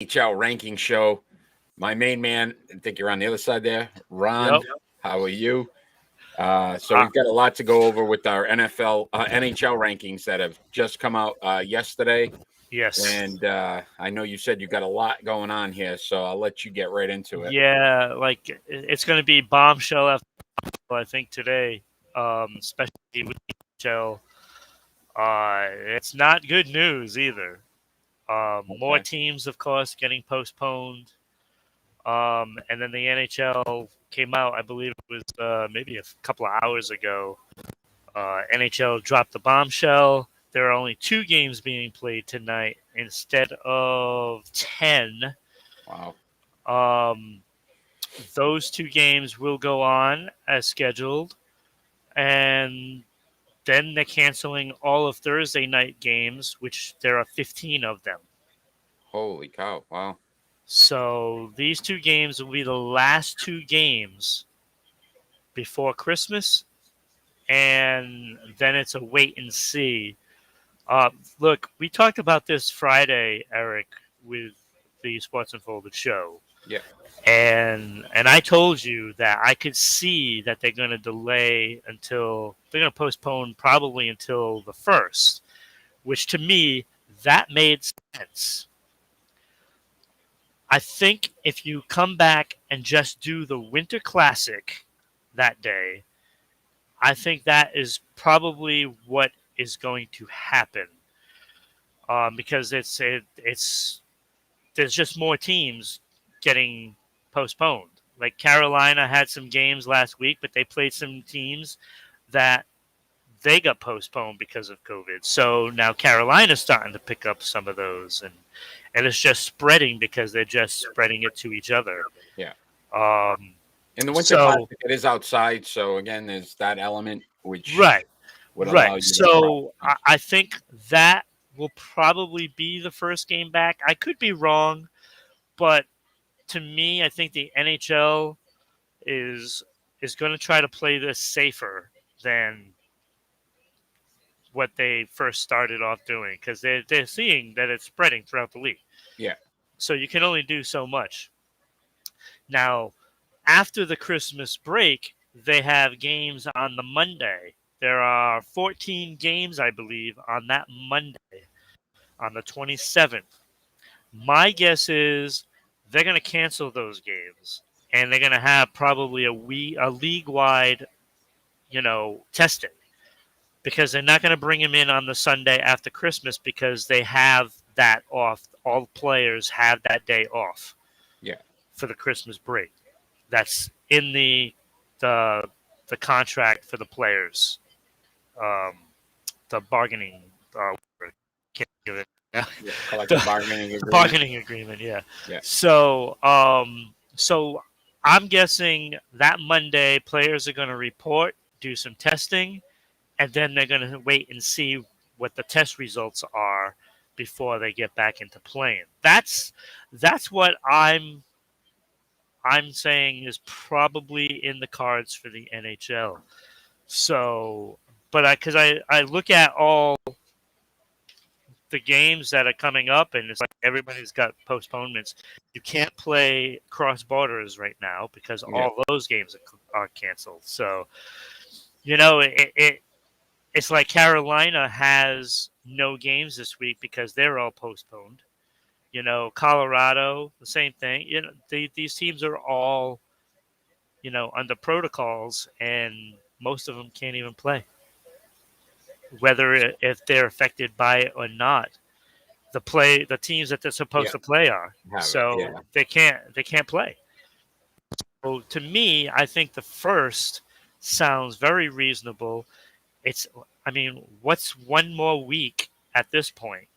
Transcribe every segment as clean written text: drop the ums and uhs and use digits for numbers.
NHL ranking show. My main man, I think you're on the other side there. Ron, Yep. how are you? So we've got a lot to go over with our NHL rankings that have just come out yesterday. Yes. And I know you said you got a lot going on here, so I'll let you get right into it. Yeah, like it's going to be bombshell after I think today, especially with the NHL. It's not good news either. More Okay. teams, of course, getting postponed. And then the NHL came out, I believe it was maybe a couple of hours ago. NHL dropped the bombshell. There are only 2 games being played tonight instead of 10. Wow. Um, those 2 games will go on as scheduled, and then they're canceling all of Thursday night games, which there are 15 of them. Holy cow. Wow. So these 2 games will be the last 2 games before Christmas, and then it's a wait and see. Look, we talked about this Friday, Eric, with the Sports Unfolded show. Yeah. And I told you that I could see that they're going to they're going to postpone probably until the 1st, which to me, that made sense. I think if you come back and just do the Winter Classic that day, I think that is probably what is going to happen. Because it's there's just more teams getting postponed. Like Carolina had some games last week, but they played some teams that they got postponed because of COVID. So now Carolina's starting to pick up some of those, and it's just spreading because they're just spreading it to each other. Yeah. Um, In the Winter so Classic, it is outside. So, again, there's that element which right, would right. allow you to So I think that will probably be the first game back. I could be wrong, but to me, I think the NHL is going to try to play this safer than what they first started off doing because they're seeing that it's spreading throughout the league. Yeah. So you can only do so much. Now, after the Christmas break, they have games on the Monday. There are 14 games, I believe, on that Monday, on the 27th. My guess is they're going to cancel those games, and they're going to have probably a league-wide, testing, because they're not going to bring him in on the Sunday after Christmas because they have that off. All players have that day off Yeah. for the Christmas break. That's in the contract for the players, um, the bargaining. Can't give it. Yeah. Collective bargaining The agreement. bargaining agreement, yeah. Yeah. So I'm guessing that Monday players are going to report, do some testing, and then they're going to wait and see what the test results are before they get back into playing. That's what I'm saying is probably in the cards for the NHL. So, but because I look at all the games that are coming up, and it's like everybody's got postponements. You can't play cross borders right now because Yeah. all those games are canceled. So, it's like Carolina has no games this week because they're all postponed. Colorado, the same thing. These teams are all, under protocols, and most of them can't even play, whether if they're affected by it or not. The teams that they're supposed Yeah. to play are, Have it. so Yeah. they can't play. So to me, I think the first sounds very reasonable. What's one more week at this point?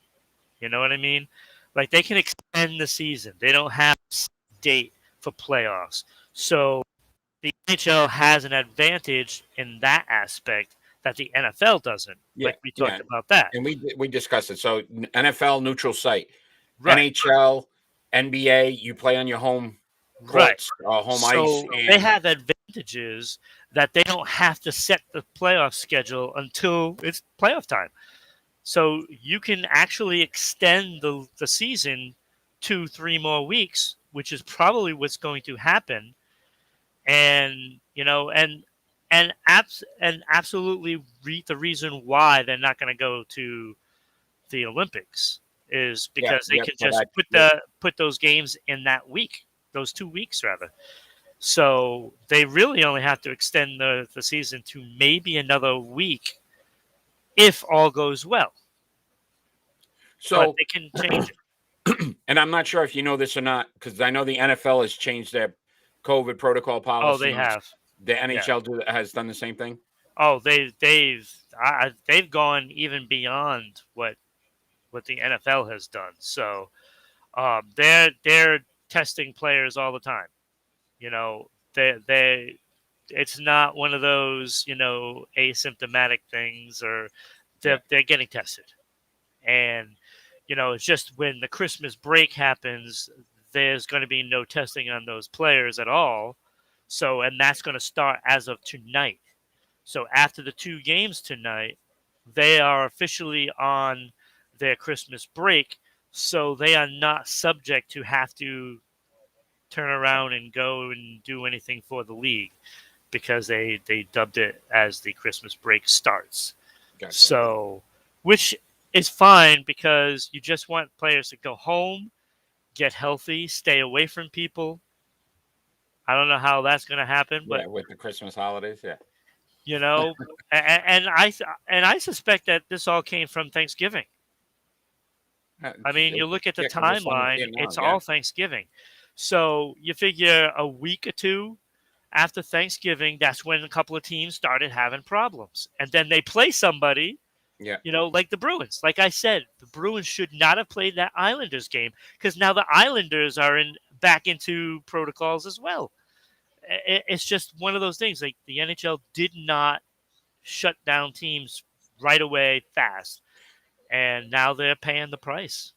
You know what I mean? Like they can extend the season. They don't have a date for playoffs. So the NHL has an advantage in that aspect that the NFL doesn't. Yeah. Like we talked about that. And we discussed it. So NFL neutral site, Right. NHL, NBA, you play on your home Right. courts, home ice, So they have advantages that they don't have to set the playoff schedule until it's playoff time. So you can actually extend the season 2-3 more weeks, which is probably what's going to happen. And absolutely the reason why they're not going to go to the Olympics is Yeah, because they yeah. can So just that, that put those games in that week, those 2 weeks rather. So they really only have to extend the season to maybe another week if all goes well. But so they can change it. and I'm not sure if you know this or not, because I know the NFL has changed their COVID protocol Oh, they policies. have. The Yeah. NHL has done the same thing. Oh, they've gone even beyond what the NFL has done. So they're testing players all the time. You know, they it's not one of those asymptomatic things, or Yeah, they're getting tested. And it's just when the Christmas break happens, there's going to be no testing on those players at all. So, and that's going to start as of tonight. So after the 2 games tonight, they are officially on their Christmas break. So they are not subject to have to turn around and go and do anything for the league, because they dubbed it as the Christmas break starts. gotcha. So, which is fine, because you just want players to go home, get healthy, stay away from people. I don't know how that's going to happen, but Yeah, with the Christmas holidays. Yeah, you know, and I suspect that this all came from Thanksgiving. I mean, you look at the yeah, because we're starting to see timeline; it now. it's Yeah, all Thanksgiving. So you figure a week or two after Thanksgiving, that's when a couple of teams started having problems, and then they play somebody, yeah. like the Bruins. Like I said, the Bruins should not have played that Islanders game, because now the Islanders are back into protocols as well. It's just one of those things. Like, the NHL did not shut down teams right away fast, and now they're paying the price.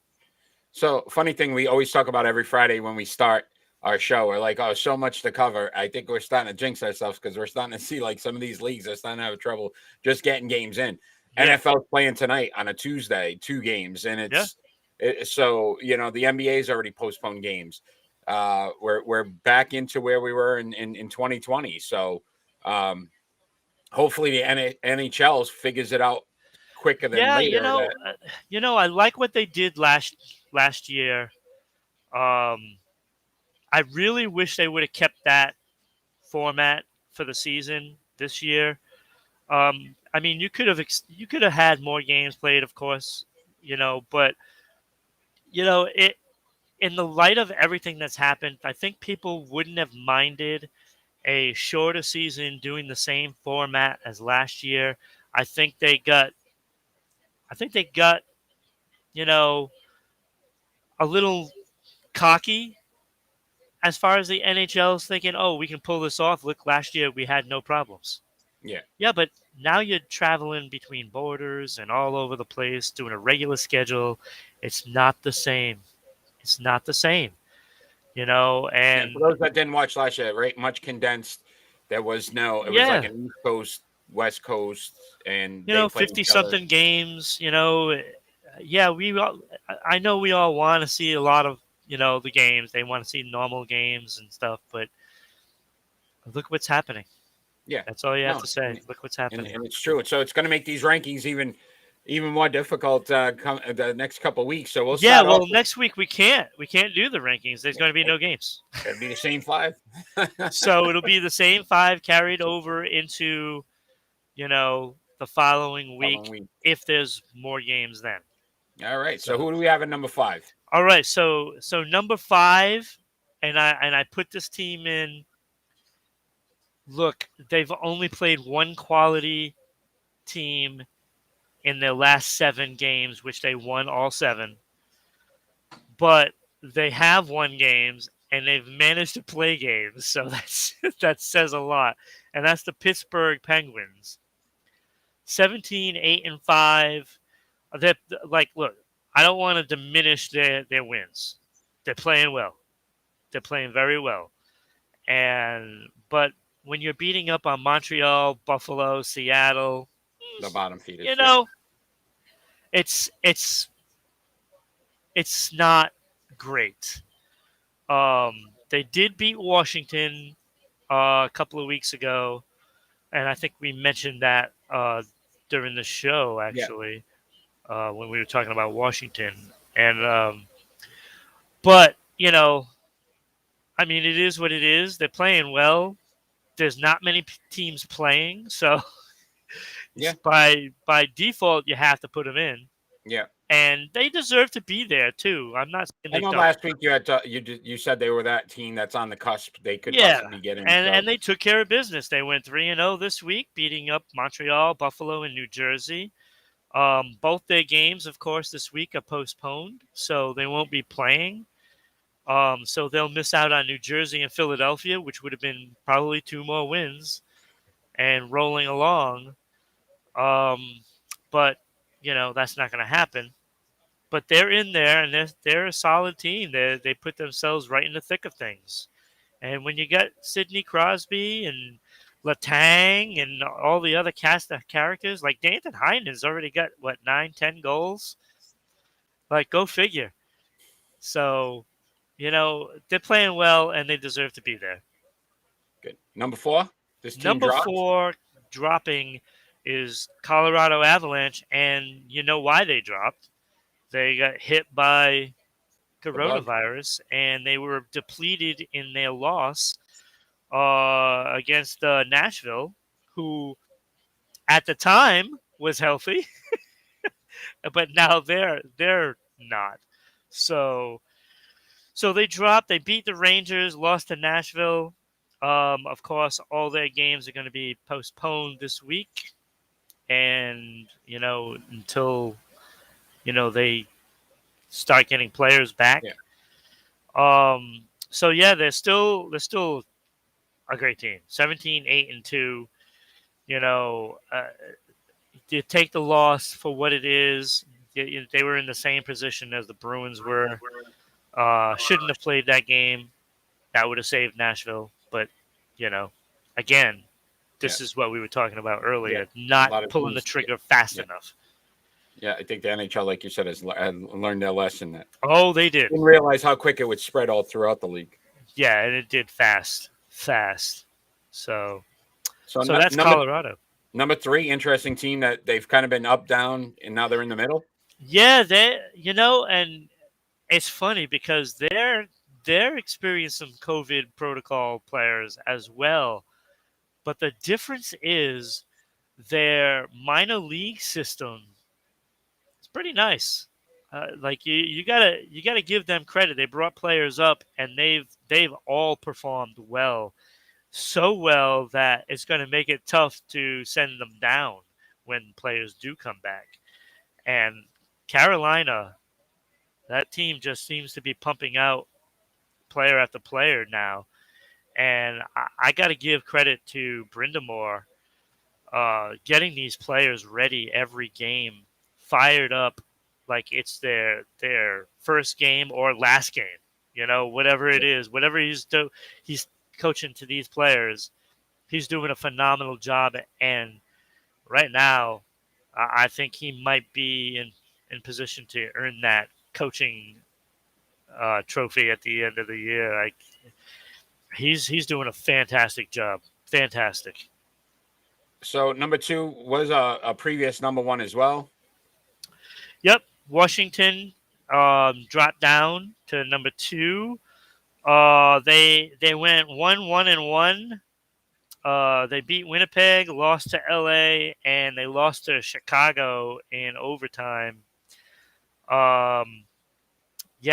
So funny thing, we always talk about every Friday when we start our show. We're like, oh, so much to cover. I think we're starting to jinx ourselves because we're starting to see like some of these leagues are starting to have trouble just getting games in. Yeah, NFL's playing tonight on a Tuesday, 2 games, and yeah, so the NBA's already postponed games. We're back into where we were in 2020. So hopefully the NHL figures it out quicker than yeah. later. That I like what they did last year. Um, I really wish they would have kept that format for the season this year. I mean, you could have had more games played, of course, but it in the light of everything that's happened, I think people wouldn't have minded a shorter season doing the same format as last year. I think they got, you know, a little cocky as far as the NHL is thinking, oh, we can pull this off. Look, last year we had no problems. yeah. Yeah, but now you're traveling between borders and all over the place doing a regular schedule. It's not the same. It's not the same, Yeah, for and those that didn't watch last year, right? Much condensed. There was no. It was like yeah, an East Coast, West Coast, and they played 50 each other. something games, yeah, I know we all want to see a lot of, the games. They want to see normal games and stuff, but look what's happening. Yeah, That's all you have no, to say. Look what's happening. and it's true. So it's going to make these rankings even more difficult the next couple of weeks. So we'll Yeah, start off. well, next week we can't do the rankings. There's going to be no games. It'll be the same five. So it'll be the same 5 carried over into, the following Following week, week. if there's more games then. All right. So So, who do we have at number 5? all right, so number 5, and I put this team in. Look, they've only played one quality team in their last 7 games, which they won all 7. But they have won games, and they've managed to play games, so that says a lot. And that's the Pittsburgh Penguins. 17-8-5. They're like, look, I don't want to diminish their wins. They're playing well. They're playing very well. But when you're beating up on Montreal, Buffalo, Seattle, The bottom feeders. you Yeah. know, it's not great. They did beat Washington a couple of weeks ago, and I think we mentioned that during the show Yeah. actually when we were talking about Washington. And but I mean, it is what it is. They're playing well. There's not many teams playing, so Yeah. by default you have to put them in, Yeah. and they deserve to be there too. I'm not saying I they know don't. last week you said they were that team that's on the cusp. They could Yeah, possibly get in. and So and they took care of business. They went 3-0 this week, beating up Montreal, Buffalo, and New Jersey. Both their games, of course, this week are postponed, so they won't be playing. So they'll miss out on New Jersey and Philadelphia, which would have been probably 2 more wins and rolling along. Um, but that's not going to happen. But they're in there, and they're a solid team. They put themselves right in the thick of things. And when you got Sidney Crosby and Latang and all the other cast of characters, like Nathan Heinen's already got what 9, 10 goals. Like, go figure. So, they're playing well, and they deserve to be there. good. Number 4. This team Number dropped 4 dropping is Colorado Avalanche, and you know why they dropped? They got hit by the bug. coronavirus, and they were depleted in their loss against Nashville, who at the time was healthy, but now they're not. So they dropped. They beat the Rangers, lost to Nashville. Of course, all their games are going to be postponed this week, and until they start getting players back. Yeah. So yeah, they're still a great team. 17-8-2. You take the loss for what it is. They were in the same position as the Bruins were. Shouldn't have played that game. That would have saved Nashville. But, again, this is what we were talking about earlier. A lot Not of pulling the teams- trigger fast enough. Yeah, I think the NHL, like you said, has learned their lesson. That Oh, they did. didn't realize how quick it would spread all throughout the league. Yeah, and it did fast. So So that's Colorado. Number 3, interesting team that they've kind of been up, down, and now they're in the middle. Yeah, and it's funny because they're experiencing some COVID protocol players as well. But the difference is their minor league system is pretty nice. Like you gotta give them credit. They brought players up, and they've all performed well, so well that it's going to make it tough to send them down when players do come back. And Carolina, that team just seems to be pumping out player after player now. And I got to give credit to Brindamore getting these players ready every game, fired up like it's their first game or last game. Whatever it is, whatever he's coaching to these players, he's doing a phenomenal job. And right now, I think he might be in position to earn that coaching trophy at the end of the year. Like he's doing a fantastic job. Fantastic. So number 2 was a previous number 1 as well. Yep. Washington dropped down to number 2. They went 1-1-1. They beat Winnipeg, lost to LA, and they lost to Chicago in overtime. Yeah,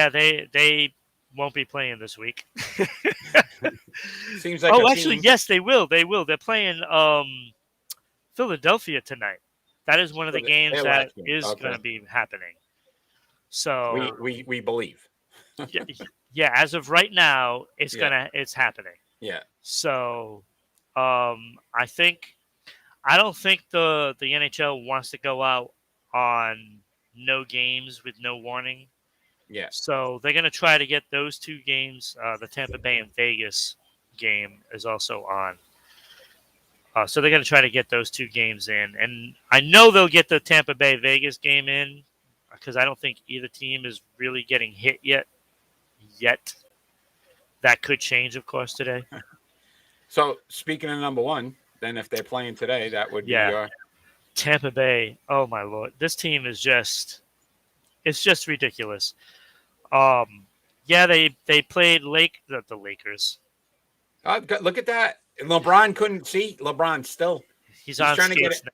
they won't be playing this week. Seems like actually, yes, they will. They will. They're playing Philadelphia tonight. That is one of the games that is going to be happening. So we believe. yeah, as of right now, it's happening. Yeah. So I don't think the NHL wants to go out on no games with no warning. Yeah. So they're going to try to get those 2 games. The Tampa Bay and Vegas game is also on. So they're going to try to get those 2 games in. And I know they'll get the Tampa Bay Vegas game in because I don't think either team is really getting hit yet. yet. That could change, of course, today. So speaking of number one, then if they're playing today, that would be Yeah, your Tampa Bay. Oh my lord, this team is just—it's just ridiculous. Yeah, they played the Lakers. look at that. LeBron couldn't see. LeBron still. He's He's on trying to get skates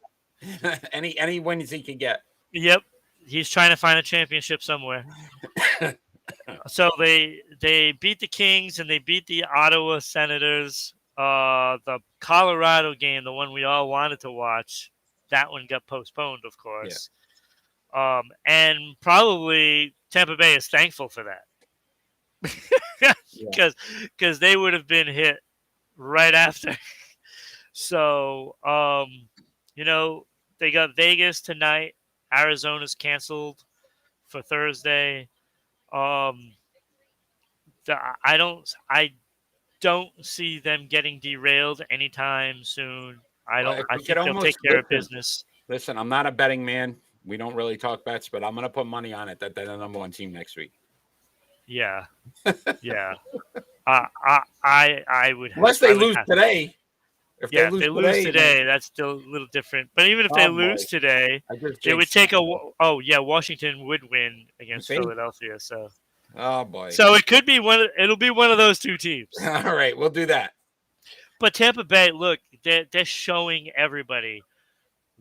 now. it. any wins he can get. Yep, he's trying to find a championship somewhere. So they beat the Kings and they beat the Ottawa Senators. The Colorado game, the one we all wanted to watch, that one got postponed, of Yeah. course. And probably Tampa Bay is thankful for that because they would have been hit right after. So you know, they got Vegas tonight. Arizona's canceled for Thursday. Um, I don't see them getting derailed anytime soon. Well, I we could think they'll take almost care of business. listen. I'm not a betting man. We don't really talk bets, but I'm going to put money on it that they're the number one team next week. Yeah, yeah. I would Unless they lose today. If Yeah, they if they lose lose today, that's still a little different. But even if they lose today, it would take Washington would win against Philadelphia. So oh boy. So it could be it'll be one of those two teams. All right, we'll do that. But Tampa Bay, look, they're showing everybody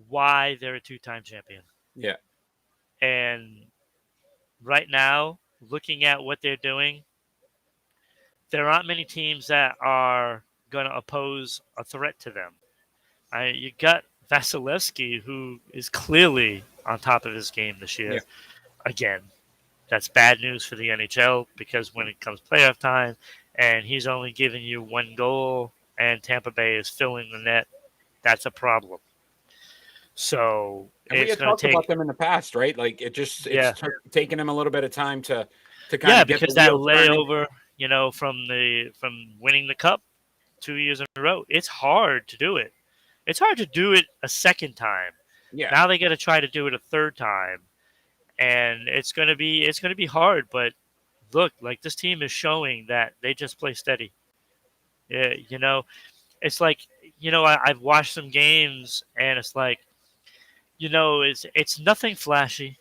why they're a two-time champion. Yeah. And right now, looking at what they're doing, there aren't many teams that are going to oppose a threat to them. You got Vasilevsky, who is clearly on top of his game this year. Yeah. Again, that's bad news for the NHL because when it comes playoff time and he's only giving you one goal and Tampa Bay is filling the net, that's a problem. So and we had talked about them in the past, right? Like it's taking them a little bit of time to kind of get because the that layover, from winning the cup 2 years in a row, it's hard to do it. It's hard to do it a second time. Yeah. Now they got to try to do it a third time, and it's gonna be hard. But look, like this team is showing that they just play steady. Yeah, it's like I've watched some games, and it's like, it's nothing flashy.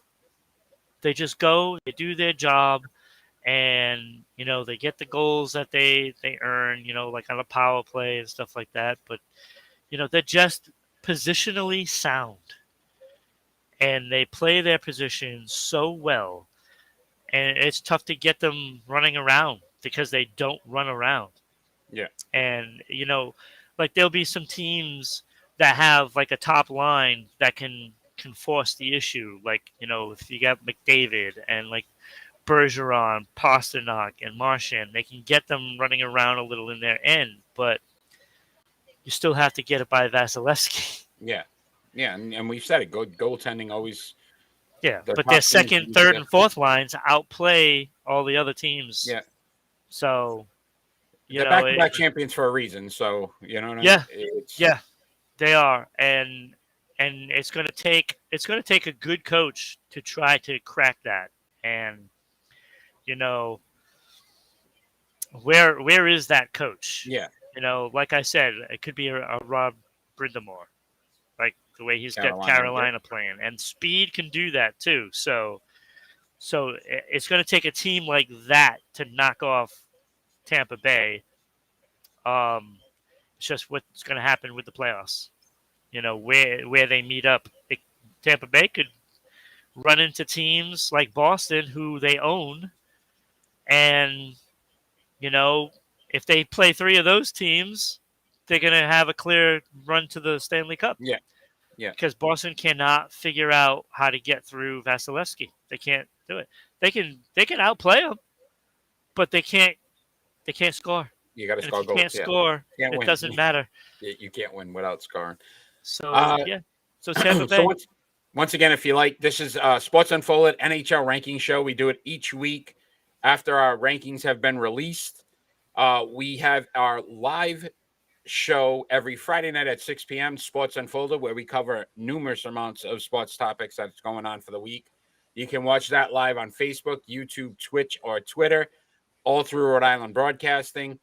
They just go, they do their job, and they get the goals that they earn. Like on a power play and stuff like that. But they're just positionally sound, and they play their position so well, and it's tough to get them running around because they don't run around. Yeah. And like there'll be some teams that have like a top line that can force the issue. Like if you got McDavid and like Bergeron, Pasternak, and Marchand, they can get them running around a little in their end, but you still have to get it by Vasilevsky. Yeah. Yeah, and we've said it. Goaltending always. Yeah, but their second, third, and fourth lines outplay all the other teams. Yeah. So, they're back-to-back champions for a reason. So what I mean? Yeah, they are, and it's going to take a good coach to try to crack that. And where is that coach? Yeah. Like I said, it could be a Rob Brindamore, like the way he's got Carolina playing, and speed can do that too. So it's going to take a team like that to knock off Tampa Bay. It's just what's going to happen with the playoffs. Where they meet up. Tampa Bay could run into teams like Boston, who they own, and if they play three of those teams, they're going to have a clear run to the Stanley Cup. Yeah. Yeah. Because Boston cannot figure out how to get through Vasilevsky. They can't do it. They can outplay him, but they can't score. You got to score goals. goals. Can't score. It doesn't matter. You can't win without scoring. So So Tampa Bay. So once again, if you like, this is Sports Unfolded NHL ranking show. We do it each week after our rankings have been released. We have our live show every Friday night at 6 p.m. Sports Unfolded, where we cover numerous amounts of sports topics that's going on for the week. You can watch that live on Facebook, YouTube, Twitch, or Twitter. all through Rhode Island Broadcasting.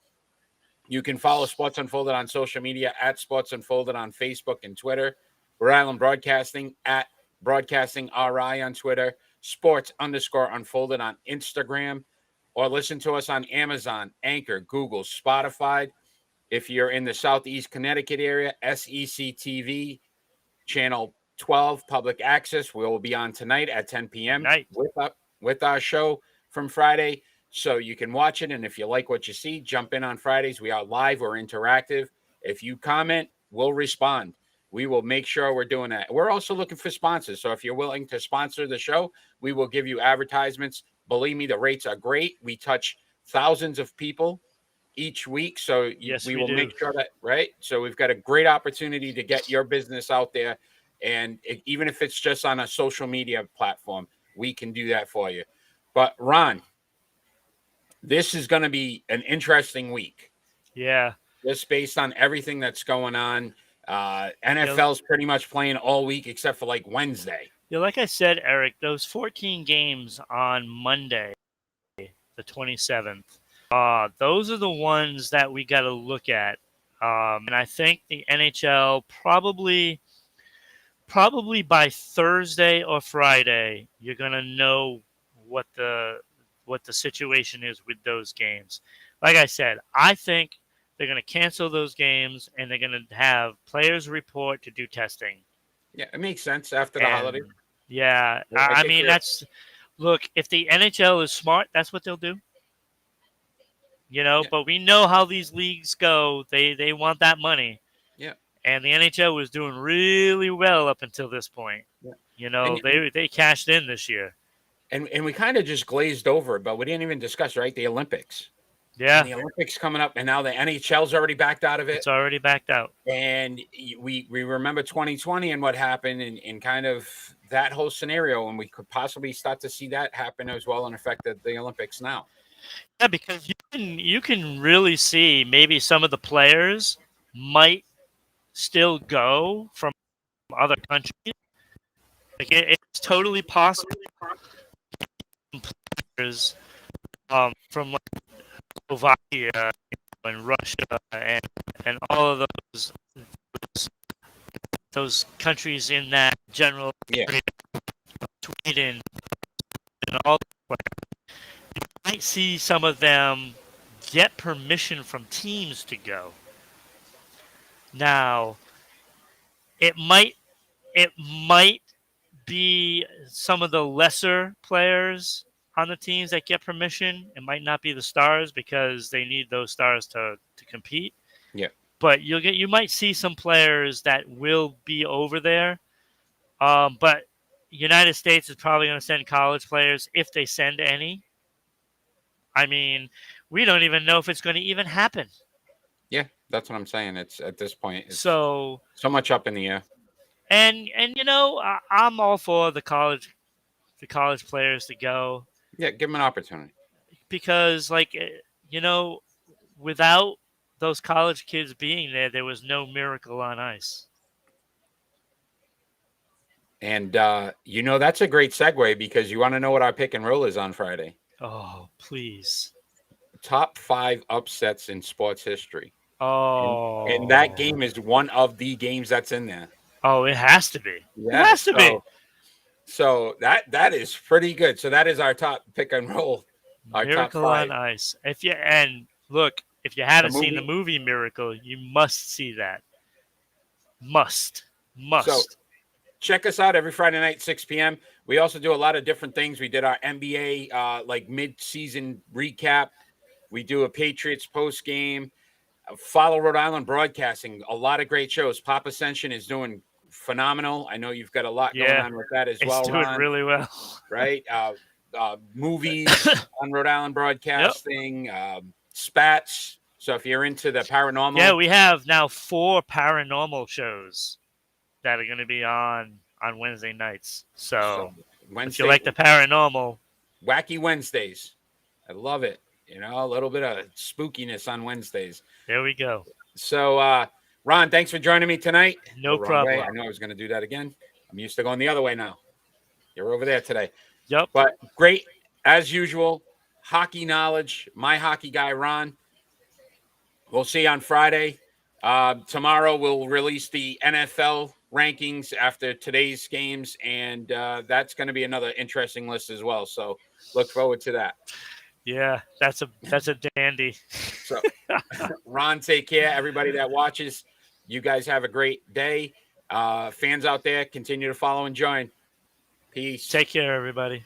You can follow Sports Unfolded on social media at Sports Unfolded on Facebook and Twitter. Rhode Island Broadcasting at Broadcasting RI on Twitter. Sports_Unfolded on Instagram. Or listen to us on Amazon, Anchor, Google, Spotify. If you're in the Southeast Connecticut area, SEC TV, Channel 12, Public Access. We will be on tonight at 10 p.m. with our show from Friday. So you can watch it. And if you like what you see, jump in on Fridays. We are live or interactive. If you comment, we'll respond. We will make sure we're doing that. We're also looking for sponsors. So if you're willing to sponsor the show, we will give you advertisements. Believe me, the rates are great. We touch thousands of people each week. So we will make sure that, right? So we've got a great opportunity to get your business out there. And even if it's just on a social media platform, we can do that for you. But Ron, this is going to be an interesting week. Yeah. Just based on everything that's going on. NFL's pretty much playing all week except for like Wednesday. Yeah, like I said, Eric, those 14 games on Monday, the 27th, those are the ones that we got to look at. And I think the NHL probably by Thursday or Friday, you're going to know what the situation is with those games. Like I said, I think they're going to cancel those games and they're going to have players report to do testing. Yeah, it makes sense after the holiday. Yeah, I mean, look, if the NHL is smart, that's what they'll do. But we know how these leagues go. They want that money. Yeah. And the NHL was doing really well up until this point. Yeah. They cashed in this year. And we kind of just glazed over it, but we didn't even discuss, right, the Olympics. Yeah. And the Olympics coming up, and now the NHL's already backed out of it. It's already backed out. And we remember 2020 and what happened and kind of that whole scenario, and we could possibly start to see that happen as well and affect the Olympics now. Yeah, because you can really see maybe some of the players might still go from other countries. Like it's totally possible. Players from like Slovakia and Russia and all of those countries in that general area, Sweden and all. You might see some of them get permission from teams to go. Now, it might be some of the lesser players on the teams that get permission. It might not be the stars because they need those stars to compete. Yeah. But you might see some players that will be over there. But United States is probably going to send college players if they send any. I mean, we don't even know if it's going to even happen. Yeah, that's what I'm saying. It's at this point, it's so much up in the air. And I'm all for the college players to go. Yeah, give them an opportunity. Because, without those college kids being there was no Miracle on Ice. And, that's a great segue because you want to know what our pick and roll is on Friday. Oh, please. Top 5 upsets in sports history. Oh. And that game is one of the games that's in there. Oh, it has to be. Yeah, it has to be. So that is pretty good. So that is our top pick and roll. Our Miracle top 5. on Ice. If you haven't seen the movie Miracle, you must see that. Must. So check us out every Friday night, 6 p.m. We also do a lot of different things. We did our NBA mid-season recap. We do a Patriots post game. Follow Rhode Island Broadcasting. A lot of great shows. Pop Ascension is doing phenomenal. I know you've got a lot going on with that as well. It's doing Ron, really well. Right? Movies on Rhode Island Broadcasting. Spats. So if you're into the paranormal. Yeah, we have now 4 paranormal shows that are going to be on Wednesday nights. So if you like the paranormal. Wacky Wednesdays. I love it. A little bit of spookiness on Wednesdays. There we go. So, Ron, thanks for joining me tonight. No problem. I know I was going to do that again. I'm used to going the other way now. You're over there today. Yep. But great, as usual. hockey knowledge, my hockey guy, Ron. We'll see you on Friday. Tomorrow we'll release the NFL rankings after today's games, and that's going to be another interesting list as well. So look forward to that. Yeah, that's a dandy. So, Ron, take care. Everybody that watches, you guys have a great day. Fans out there, continue to follow and join. Peace. Take care, everybody.